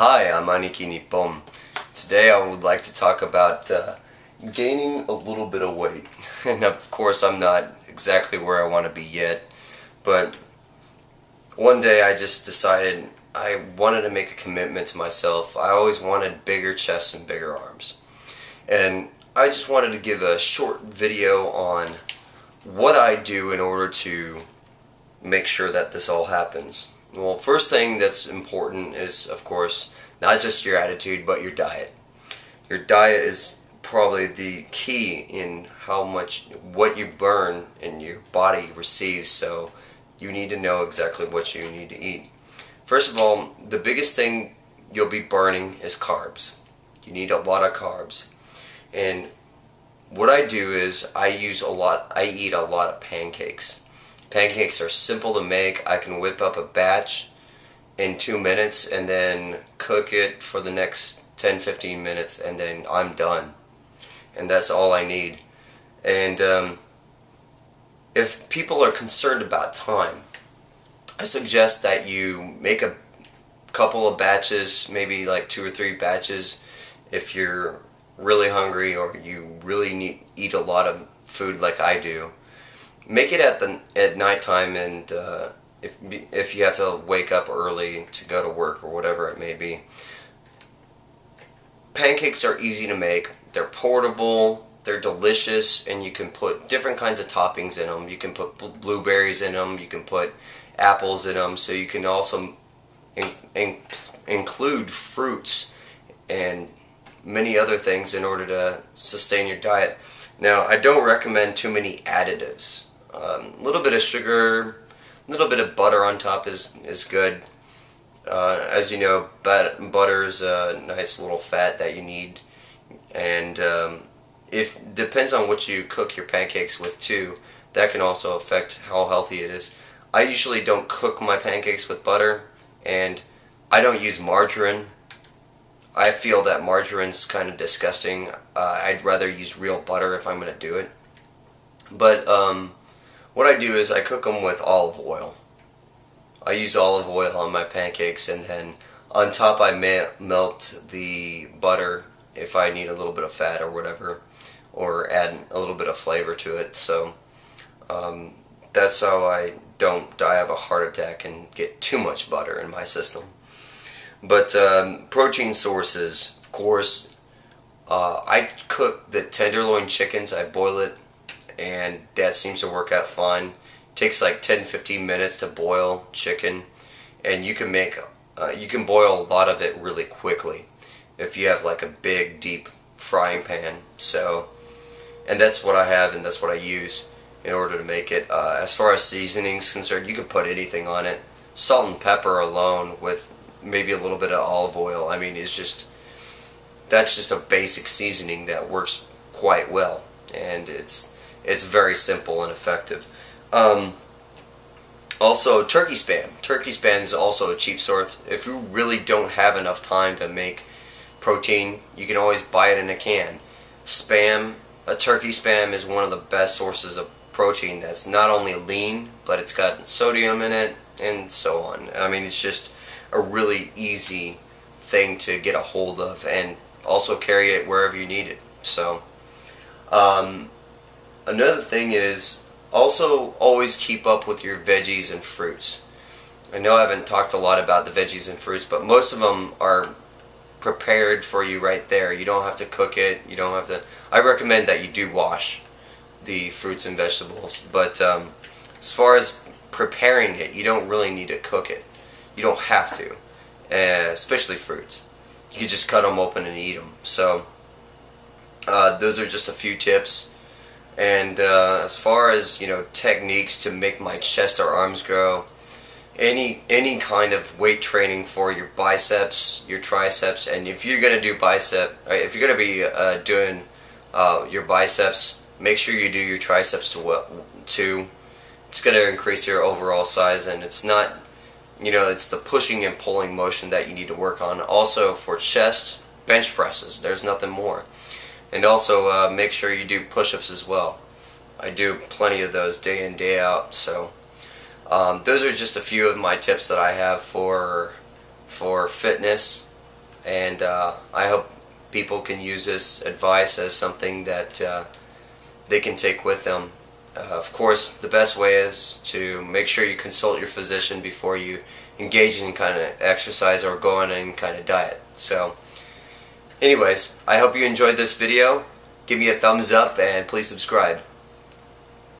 Hi, I'm Aniki Nippon. Today I would like to talk about gaining a little bit of weight. And of course I'm not exactly where I want to be yet, but one day I just decided I wanted to make a commitment to myself. I always wanted bigger chest and bigger arms. And I just wanted to give a short video on what I do in order to make sure that this all happens. Well, first thing that's important is, of course, not just your attitude, but your diet. Your diet is probably the key in what you burn and your body receives, so you need to know exactly what you need to eat. First of all, the biggest thing you'll be burning is carbs. You need a lot of carbs. And what I do is I eat a lot of pancakes. Pancakes are simple to make. I can whip up a batch in 2 minutes and then cook it for the next 10-15 minutes, and then I'm done. And that's all I need. And if people are concerned about time, I suggest that you make a couple of batches, maybe like 2 or 3 batches if you're really hungry or you really eat a lot of food like I do. Make it at nighttime, and if you have to wake up early to go to work or whatever it may be. Pancakes are easy to make. They're portable. They're delicious, and you can put different kinds of toppings in them. You can put blueberries in them. You can put apples in them. So you can also include fruits and many other things in order to sustain your diet. Now, I don't recommend too many additives. A little bit of sugar, a little bit of butter on top is good. As you know, butter is a nice little fat that you need, and if depends on what you cook your pancakes with too. That can also affect how healthy it is. I usually don't cook my pancakes with butter, and I don't use margarine. I feel that margarine's kind of disgusting. I'd rather use real butter if I'm going to do it. But what I do is I cook them with olive oil. I use olive oil on my pancakes, and then on top I melt the butter if I need a little bit of fat or whatever, or add a little bit of flavor to it. So that's how I don't die of a heart attack and get too much butter in my system. But protein sources, of course, I cook the tenderloin chickens. I boil it, and that seems to work out fine. It takes like 10-15 minutes to boil chicken, and you can boil a lot of it really quickly if you have like a big deep frying pan. So, and that's what I have, and that's what I use in order to make it. As far as seasonings concerned, you can put anything on it. Salt and pepper alone with maybe a little bit of olive oil. I mean, that's just a basic seasoning that works quite well, and it's very simple and effective. Also, turkey spam. Turkey spam is also a cheap source. If you really don't have enough time to make protein, you can always buy it in a can. Turkey spam is one of the best sources of protein that's not only lean, but it's got sodium in it and so on. I mean, it's just a really easy thing to get a hold of, and also carry it wherever you need it. So another thing is also always keep up with your veggies and fruits. I know I haven't talked a lot about the veggies and fruits, but most of them are prepared for you right there. You don't have to cook it. You don't have to. I recommend that you do wash the fruits and vegetables, but as far as preparing it, you don't really need to cook it. You don't have to, especially fruits. You can just cut them open and eat them. So those are just a few tips. And as far as techniques to make my chest or arms grow, any kind of weight training for your biceps, your triceps, and if you're gonna do if you're gonna be doing your biceps, make sure you do your triceps too. It's gonna increase your overall size, and it's not. It's the pushing and pulling motion that you need to work on. Also for chest, bench presses. There's nothing more. And also make sure you do push-ups as well. I do plenty of those day in, day out. So those are just a few of my tips that I have for fitness and I hope people can use this advice as something that they can take with them. Of course, the best way is to make sure you consult your physician before you engage in kind of exercise or go on any kind of diet. So anyways, I hope you enjoyed this video. Give me a thumbs up and please subscribe.